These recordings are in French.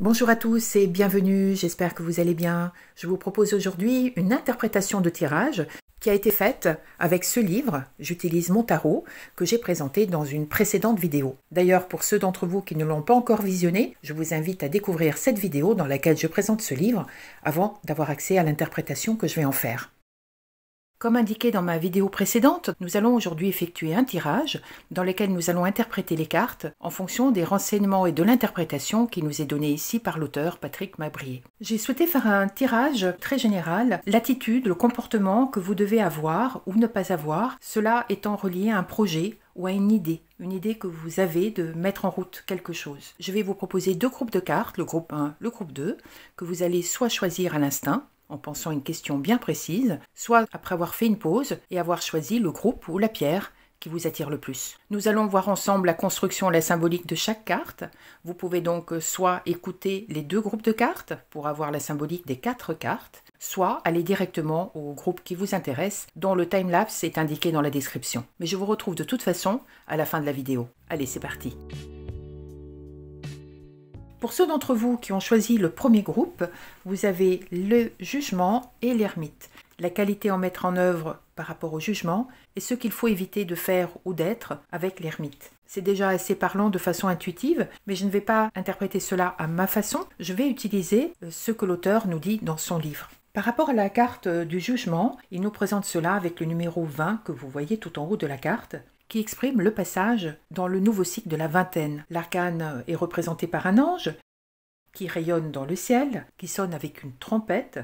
Bonjour à tous et bienvenue, j'espère que vous allez bien. Je vous propose aujourd'hui une interprétation de tirage qui a été faite avec ce livre, j'utilise mon tarot, que j'ai présenté dans une précédente vidéo. D'ailleurs, pour ceux d'entre vous qui ne l'ont pas encore visionné, je vous invite à découvrir cette vidéo dans laquelle je présente ce livre avant d'avoir accès à l'interprétation que je vais en faire. Comme indiqué dans ma vidéo précédente, nous allons aujourd'hui effectuer un tirage dans lequel nous allons interpréter les cartes en fonction des renseignements et de l'interprétation qui nous est donnée ici par l'auteur Patrick Mabrier. J'ai souhaité faire un tirage très général, l'attitude, le comportement que vous devez avoir ou ne pas avoir, cela étant relié à un projet ou à une idée que vous avez de mettre en route quelque chose. Je vais vous proposer deux groupes de cartes, le groupe 1, le groupe 2, que vous allez soit choisir à l'instinct, en pensant à une question bien précise, soit après avoir fait une pause et avoir choisi le groupe ou la pierre qui vous attire le plus. Nous allons voir ensemble la construction et la symbolique de chaque carte. Vous pouvez donc soit écouter les deux groupes de cartes pour avoir la symbolique des 4 cartes, soit aller directement au groupe qui vous intéresse, dont le timelapse est indiqué dans la description. Mais je vous retrouve de toute façon à la fin de la vidéo. Allez, c'est parti! Pour ceux d'entre vous qui ont choisi le premier groupe, vous avez le jugement et l'ermite. La qualité à mettre en œuvre par rapport au jugement et ce qu'il faut éviter de faire ou d'être avec l'ermite. C'est déjà assez parlant de façon intuitive, mais je ne vais pas interpréter cela à ma façon. Je vais utiliser ce que l'auteur nous dit dans son livre. Par rapport à la carte du jugement, il nous présente cela avec le numéro 20 que vous voyez tout en haut de la carte, qui exprime le passage dans le nouveau cycle de la vingtaine. L'arcane est représenté par un ange qui rayonne dans le ciel, qui sonne avec une trompette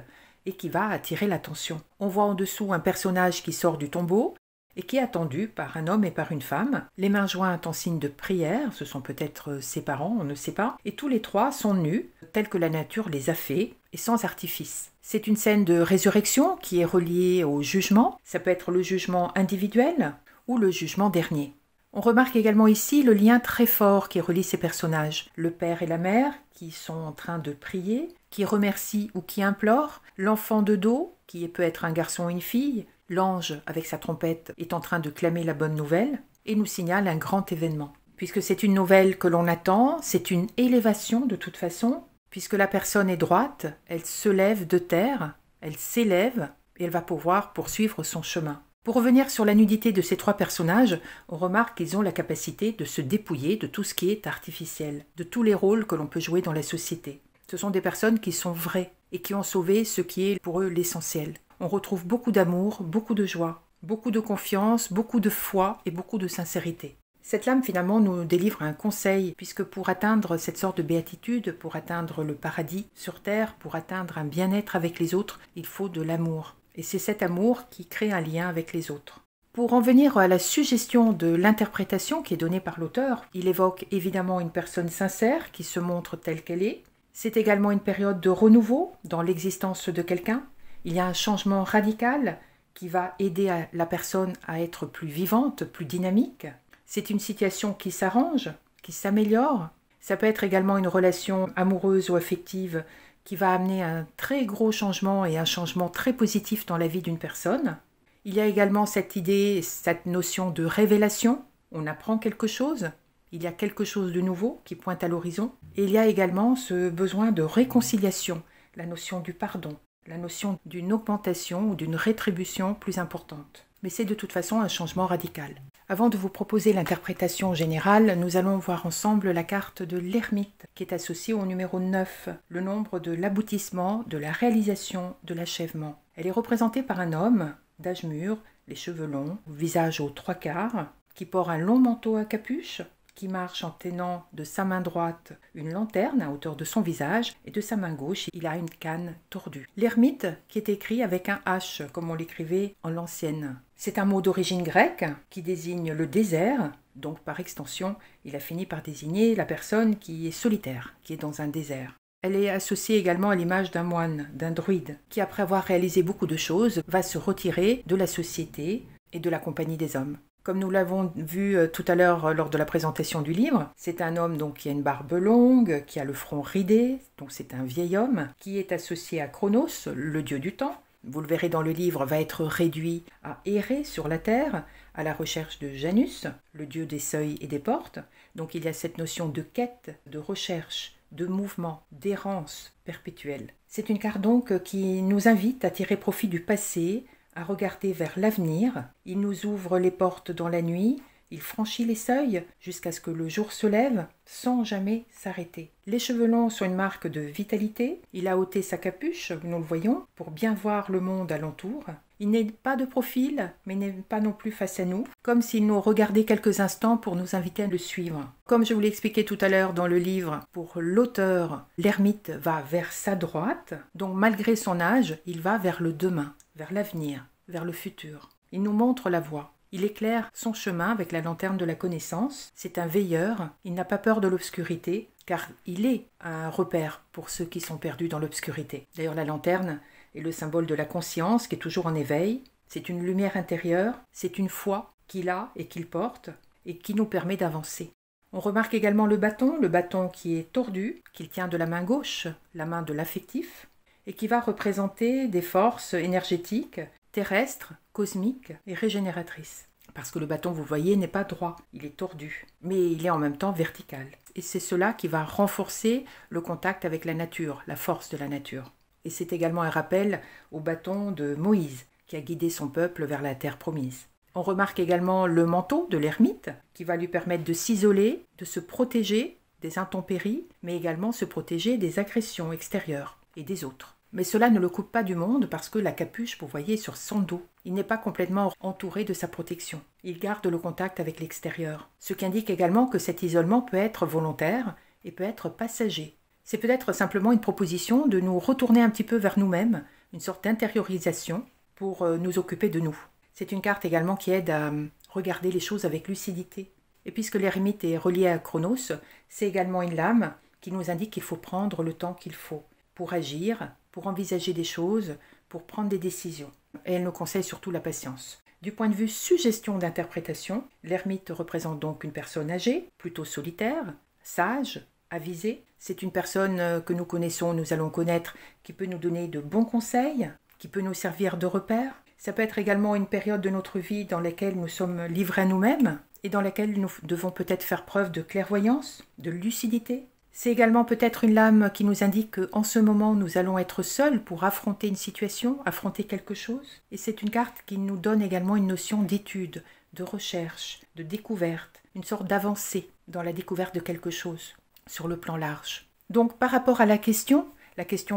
et qui va attirer l'attention. On voit en dessous un personnage qui sort du tombeau et qui est attendu par un homme et par une femme, les mains jointes en signe de prière, ce sont peut-être ses parents, on ne sait pas, et tous les trois sont nus, tels que la nature les a faits, et sans artifice. C'est une scène de résurrection qui est reliée au jugement, ça peut être le jugement individuel, ou le jugement dernier. On remarque également ici le lien très fort qui relie ces personnages. Le père et la mère qui sont en train de prier, qui remercient ou qui implorent, l'enfant de dos, qui peut être un garçon ou une fille, l'ange avec sa trompette est en train de clamer la bonne nouvelle, et nous signale un grand événement. Puisque c'est une nouvelle que l'on attend, c'est une élévation de toute façon, puisque la personne est droite, elle se lève de terre, elle s'élève, et elle va pouvoir poursuivre son chemin. Pour revenir sur la nudité de ces trois personnages, on remarque qu'ils ont la capacité de se dépouiller de tout ce qui est artificiel, de tous les rôles que l'on peut jouer dans la société. Ce sont des personnes qui sont vraies et qui ont sauvé ce qui est pour eux l'essentiel. On retrouve beaucoup d'amour, beaucoup de joie, beaucoup de confiance, beaucoup de foi et beaucoup de sincérité. Cette lame finalement nous délivre un conseil, puisque pour atteindre cette sorte de béatitude, pour atteindre le paradis sur terre, pour atteindre un bien-être avec les autres, il faut de l'amour. Et c'est cet amour qui crée un lien avec les autres. Pour en venir à la suggestion de l'interprétation qui est donnée par l'auteur, il évoque évidemment une personne sincère qui se montre telle qu'elle est. C'est également une période de renouveau dans l'existence de quelqu'un. Il y a un changement radical qui va aider la personne à être plus vivante, plus dynamique. C'est une situation qui s'arrange, qui s'améliore. Ça peut être également une relation amoureuse ou affective qui va amener un très gros changement et un changement très positif dans la vie d'une personne. Il y a également cette idée, cette notion de révélation. On apprend quelque chose, il y a quelque chose de nouveau qui pointe à l'horizon. Et il y a également ce besoin de réconciliation, la notion du pardon, la notion d'une augmentation ou d'une rétribution plus importante. Mais c'est de toute façon un changement radical. Avant de vous proposer l'interprétation générale, nous allons voir ensemble la carte de l'ermite qui est associée au numéro 9, le nombre de l'aboutissement, de la réalisation, de l'achèvement. Elle est représentée par un homme d'âge mûr, les cheveux longs, visage aux 3/4, qui porte un long manteau à capuche, qui marche en tenant de sa main droite une lanterne à hauteur de son visage et de sa main gauche, il a une canne tordue. L'ermite qui est écrit avec un H comme on l'écrivait en l'ancienne. C'est un mot d'origine grecque qui désigne le désert, donc par extension, il a fini par désigner la personne qui est solitaire, qui est dans un désert. Elle est associée également à l'image d'un moine, d'un druide, qui après avoir réalisé beaucoup de choses, va se retirer de la société et de la compagnie des hommes. Comme nous l'avons vu tout à l'heure lors de la présentation du livre, c'est un homme donc qui a une barbe longue, qui a le front ridé, donc c'est un vieil homme, qui est associé à Chronos, le dieu du temps. Vous le verrez dans le livre, va être réduit à errer sur la terre, à la recherche de Janus, le dieu des seuils et des portes. Donc il y a cette notion de quête, de recherche, de mouvement, d'errance perpétuelle. C'est une carte donc qui nous invite à tirer profit du passé, à regarder vers l'avenir. Il nous ouvre les portes dans la nuit, il franchit les seuils jusqu'à ce que le jour se lève sans jamais s'arrêter. Les cheveux longs sont une marque de vitalité. Il a ôté sa capuche, nous le voyons, pour bien voir le monde alentour. Il n'est pas de profil, mais n'est pas non plus face à nous, comme s'il nous regardait quelques instants pour nous inviter à le suivre. Comme je vous l'ai expliqué tout à l'heure dans le livre, pour l'auteur, l'ermite va vers sa droite, donc malgré son âge, il va vers le demain, vers l'avenir, vers le futur. Il nous montre la voie. Il éclaire son chemin avec la lanterne de la connaissance. C'est un veilleur, il n'a pas peur de l'obscurité, car il est un repère pour ceux qui sont perdus dans l'obscurité. D'ailleurs, la lanterne est le symbole de la conscience qui est toujours en éveil. C'est une lumière intérieure, c'est une foi qu'il a et qu'il porte, et qui nous permet d'avancer. On remarque également le bâton qui est tordu, qu'il tient de la main gauche, la main de l'affectif, et qui va représenter des forces énergétiques, terrestres, cosmiques et régénératrices. Parce que le bâton, vous voyez, n'est pas droit, il est tordu, mais il est en même temps vertical. Et c'est cela qui va renforcer le contact avec la nature, la force de la nature. Et c'est également un rappel au bâton de Moïse, qui a guidé son peuple vers la terre promise. On remarque également le manteau de l'ermite, qui va lui permettre de s'isoler, de se protéger des intempéries, mais également se protéger des agressions extérieures et des autres. Mais cela ne le coupe pas du monde parce que la capuche, vous voyez, sur son dos. Il n'est pas complètement entouré de sa protection. Il garde le contact avec l'extérieur. Ce qui indique également que cet isolement peut être volontaire et peut être passager. C'est peut-être simplement une proposition de nous retourner un petit peu vers nous-mêmes, une sorte d'intériorisation pour nous occuper de nous. C'est une carte également qui aide à regarder les choses avec lucidité. Et puisque l'ermite est relié à Chronos, c'est également une lame qui nous indique qu'il faut prendre le temps qu'il faut pour agir, pour envisager des choses, pour prendre des décisions. Et elle nous conseille surtout la patience. Du point de vue suggestion d'interprétation, l'ermite représente donc une personne âgée, plutôt solitaire, sage, avisée. C'est une personne que nous connaissons, nous allons connaître, qui peut nous donner de bons conseils, qui peut nous servir de repère. Ça peut être également une période de notre vie dans laquelle nous sommes livrés à nous-mêmes et dans laquelle nous devons peut-être faire preuve de clairvoyance, de lucidité. C'est également peut-être une lame qui nous indique qu'en ce moment, nous allons être seuls pour affronter une situation, affronter quelque chose. Et c'est une carte qui nous donne également une notion d'étude, de recherche, de découverte, une sorte d'avancée dans la découverte de quelque chose, sur le plan large. Donc par rapport à la question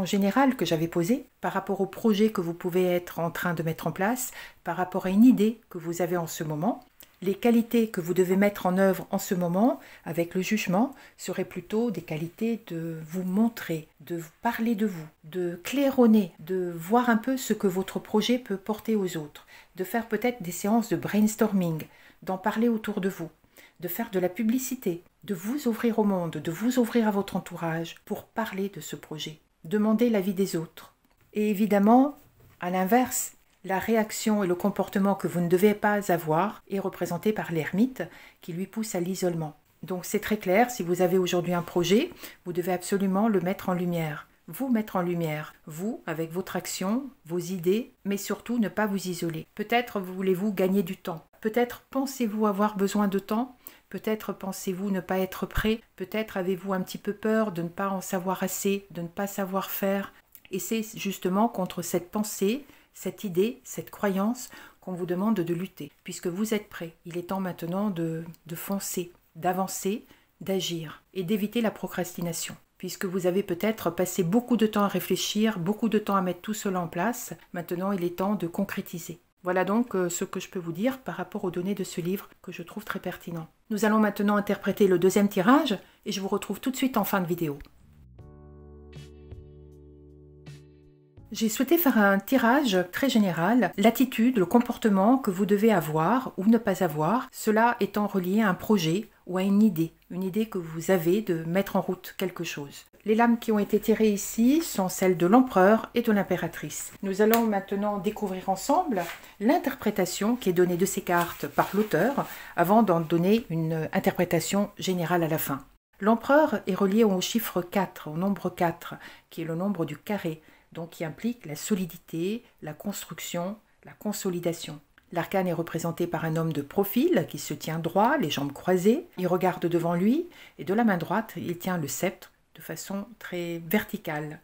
générale que j'avais posée, par rapport au projet que vous pouvez être en train de mettre en place, par rapport à une idée que vous avez en ce moment, les qualités que vous devez mettre en œuvre en ce moment, avec le jugement, seraient plutôt des qualités de vous montrer, de parler de vous, de claironner, de voir un peu ce que votre projet peut porter aux autres, de faire peut-être des séances de brainstorming, d'en parler autour de vous, de faire de la publicité, de vous ouvrir au monde, de vous ouvrir à votre entourage pour parler de ce projet, demander l'avis des autres. Et évidemment, à l'inverse, la réaction et le comportement que vous ne devez pas avoir est représenté par l'ermite qui lui pousse à l'isolement. Donc c'est très clair, si vous avez aujourd'hui un projet, vous devez absolument le mettre en lumière. Vous mettre en lumière, vous, avec votre action, vos idées, mais surtout ne pas vous isoler. Peut-être voulez-vous gagner du temps. Peut-être pensez-vous avoir besoin de temps. Peut-être pensez-vous ne pas être prêt. Peut-être avez-vous un petit peu peur de ne pas en savoir assez, de ne pas savoir faire. Et c'est justement contre cette pensée, cette idée, cette croyance qu'on vous demande de lutter, puisque vous êtes prêt. Il est temps maintenant de foncer, d'avancer, d'agir et d'éviter la procrastination, puisque vous avez peut-être passé beaucoup de temps à réfléchir, beaucoup de temps à mettre tout cela en place. Maintenant, il est temps de concrétiser. Voilà donc ce que je peux vous dire par rapport aux données de ce livre que je trouve très pertinent. Nous allons maintenant interpréter le deuxième tirage et je vous retrouve tout de suite en fin de vidéo. J'ai souhaité faire un tirage très général, l'attitude, le comportement que vous devez avoir ou ne pas avoir, cela étant relié à un projet ou à une idée que vous avez de mettre en route quelque chose. Les lames qui ont été tirées ici sont celles de l'empereur et de l'impératrice. Nous allons maintenant découvrir ensemble l'interprétation qui est donnée de ces cartes par l'auteur avant d'en donner une interprétation générale à la fin. L'empereur est relié au chiffre 4, au nombre 4, qui est le nombre du carré, donc qui implique la solidité, la construction, la consolidation. L'arcane est représenté par un homme de profil qui se tient droit, les jambes croisées. Il regarde devant lui et de la main droite, il tient le sceptre de de façon très verticale.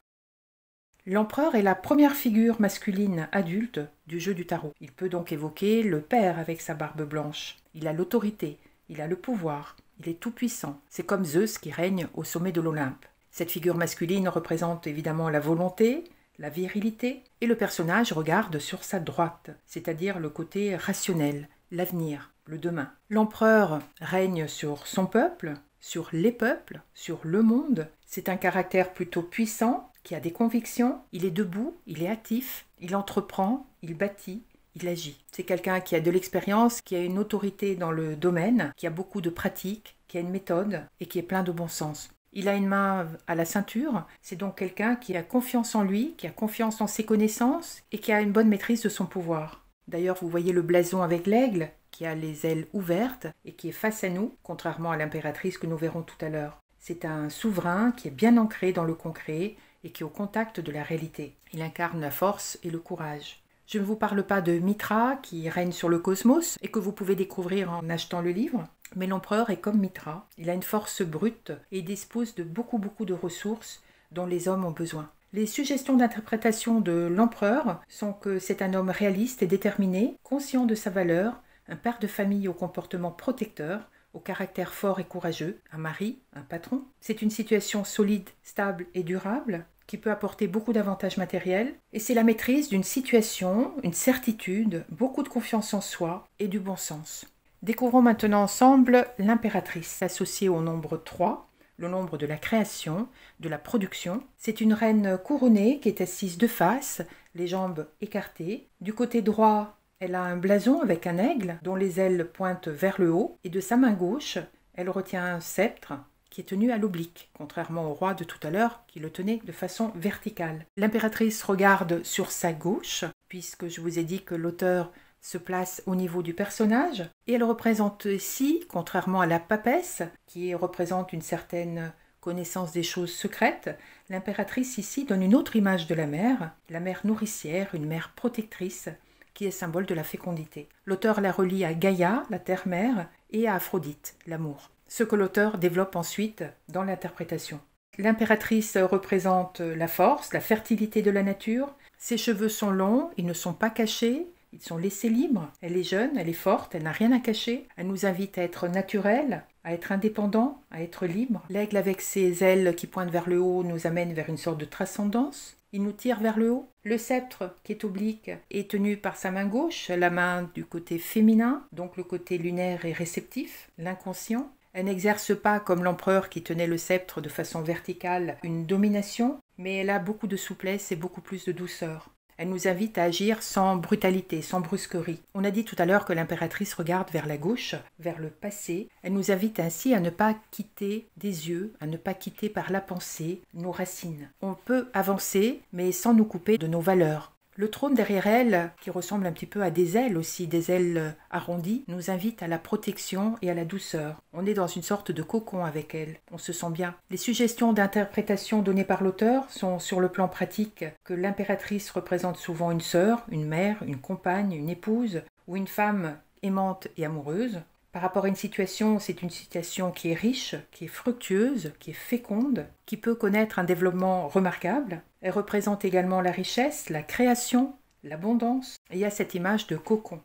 L'empereur est la première figure masculine adulte du jeu du tarot. Il peut donc évoquer le père avec sa barbe blanche. Il a l'autorité, il a le pouvoir, il est tout-puissant. C'est comme Zeus qui règne au sommet de l'Olympe. Cette figure masculine représente évidemment la volonté, la virilité, et le personnage regarde sur sa droite, c'est-à-dire le côté rationnel, l'avenir, le demain. L'empereur règne sur son peuple, sur les peuples, sur le monde. C'est un caractère plutôt puissant, qui a des convictions, il est debout, il est actif, il entreprend, il bâtit, il agit. C'est quelqu'un qui a de l'expérience, qui a une autorité dans le domaine, qui a beaucoup de pratiques, qui a une méthode et qui est plein de bon sens. Il a une main à la ceinture, c'est donc quelqu'un qui a confiance en lui, qui a confiance en ses connaissances et qui a une bonne maîtrise de son pouvoir. D'ailleurs, vous voyez le blason avec l'aigle, qui a les ailes ouvertes et qui est face à nous, contrairement à l'impératrice que nous verrons tout à l'heure. C'est un souverain qui est bien ancré dans le concret et qui est au contact de la réalité. Il incarne la force et le courage. Je ne vous parle pas de Mitra qui règne sur le cosmos et que vous pouvez découvrir en achetant le livre, mais l'empereur est comme Mitra. Il a une force brute et dispose de beaucoup de ressources dont les hommes ont besoin. Les suggestions d'interprétation de l'empereur sont que c'est un homme réaliste et déterminé, conscient de sa valeur, un père de famille au comportement protecteur, au caractère fort et courageux, un mari, un patron. C'est une situation solide, stable et durable qui peut apporter beaucoup d'avantages matériels et c'est la maîtrise d'une situation, une certitude, beaucoup de confiance en soi et du bon sens. Découvrons maintenant ensemble l'impératrice, associée au nombre 3, le nombre de la création, de la production. C'est une reine couronnée qui est assise de face, les jambes écartées. Du côté droit, elle a un blason avec un aigle dont les ailes pointent vers le haut et de sa main gauche, elle retient un sceptre qui est tenu à l'oblique, contrairement au roi de tout à l'heure qui le tenait de façon verticale. L'impératrice regarde sur sa gauche, puisque je vous ai dit que l'auteur se place au niveau du personnage, et elle représente ici, contrairement à la papesse, qui représente une certaine connaissance des choses secrètes, l'impératrice ici donne une autre image de la mère nourricière, une mère protectrice, qui est symbole de la fécondité. L'auteur la relie à Gaïa, la terre-mère, et à Aphrodite, l'amour. Ce que l'auteur développe ensuite dans l'interprétation. L'impératrice représente la force, la fertilité de la nature. Ses cheveux sont longs, ils ne sont pas cachés, ils sont laissés libres. Elle est jeune, elle est forte, elle n'a rien à cacher. Elle nous invite à être naturelle, à être indépendant, à être libre. L'aigle avec ses ailes qui pointent vers le haut nous amène vers une sorte de transcendance. Il nous tire vers le haut. Le sceptre, qui est oblique, est tenu par sa main gauche, la main du côté féminin, donc le côté lunaire et réceptif, l'inconscient. Elle n'exerce pas, comme l'empereur qui tenait le sceptre de façon verticale, une domination, mais elle a beaucoup de souplesse et beaucoup plus de douceur. Elle nous invite à agir sans brutalité, sans brusquerie. On a dit tout à l'heure que l'impératrice regarde vers la gauche, vers le passé. Elle nous invite ainsi à ne pas quitter des yeux, à ne pas quitter par la pensée nos racines. On peut avancer, mais sans nous couper de nos valeurs. Le trône derrière elle, qui ressemble un petit peu à des ailes aussi, des ailes arrondies, nous invite à la protection et à la douceur. On est dans une sorte de cocon avec elle, on se sent bien. Les suggestions d'interprétation données par l'auteur sont sur le plan pratique que l'impératrice représente souvent une sœur, une mère, une compagne, une épouse ou une femme aimante et amoureuse. Par rapport à une situation, c'est une situation qui est riche, qui est fructueuse, qui est féconde, qui peut connaître un développement remarquable. Elle représente également la richesse, la création, l'abondance. Et il y a cette image de cocon.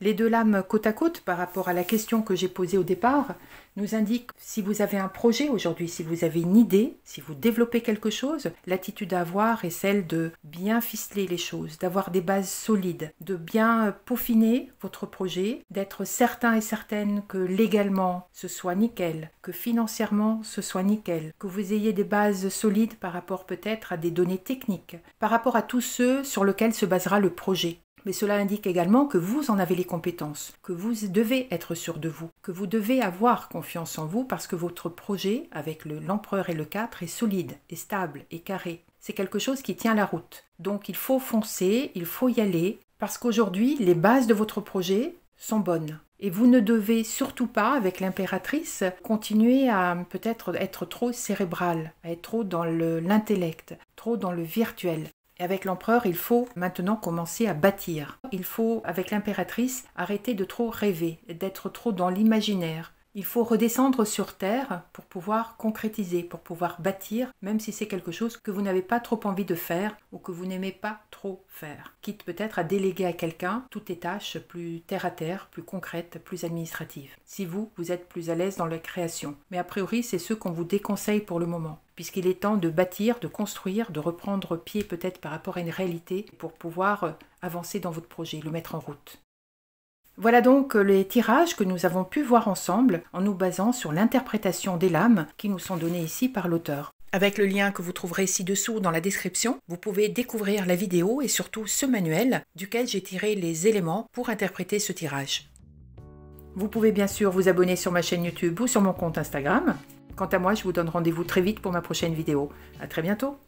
Les deux lames côte à côte par rapport à la question que j'ai posée au départ nous indiquent si vous avez un projet aujourd'hui, si vous avez une idée, si vous développez quelque chose, l'attitude à avoir est celle de bien ficeler les choses, d'avoir des bases solides, de bien peaufiner votre projet, d'être certain et certaine que légalement ce soit nickel, que financièrement ce soit nickel, que vous ayez des bases solides par rapport peut-être à des données techniques, par rapport à tous ceux sur lesquels se basera le projet. Mais cela indique également que vous en avez les compétences, que vous devez être sûr de vous, que vous devez avoir confiance en vous parce que votre projet, avec l'empereur et le 4, est solide, est stable, est carré. C'est quelque chose qui tient la route. Donc il faut foncer, il faut y aller, parce qu'aujourd'hui, les bases de votre projet sont bonnes. Et vous ne devez surtout pas, avec l'impératrice, continuer à peut-être être trop cérébral, à être trop dans l'intellect, trop dans le virtuel. Et avec l'empereur, il faut maintenant commencer à bâtir. Il faut, avec l'impératrice, arrêter de trop rêver, d'être trop dans l'imaginaire, Il faut redescendre sur terre pour pouvoir concrétiser, pour pouvoir bâtir, même si c'est quelque chose que vous n'avez pas trop envie de faire ou que vous n'aimez pas trop faire. Quitte peut-être à déléguer à quelqu'un toutes les tâches plus terre à terre, plus concrètes, plus administratives. Si vous êtes plus à l'aise dans la création. Mais a priori, c'est ce qu'on vous déconseille pour le moment, puisqu'il est temps de bâtir, de construire, de reprendre pied peut-être par rapport à une réalité pour pouvoir avancer dans votre projet, le mettre en route. Voilà donc les tirages que nous avons pu voir ensemble en nous basant sur l'interprétation des lames qui nous sont données ici par l'auteur. Avec le lien que vous trouverez ci-dessous dans la description, vous pouvez découvrir la vidéo et surtout ce manuel duquel j'ai tiré les éléments pour interpréter ce tirage. Vous pouvez bien sûr vous abonner sur ma chaîne YouTube ou sur mon compte Instagram. Quant à moi, je vous donne rendez-vous très vite pour ma prochaine vidéo. À très bientôt!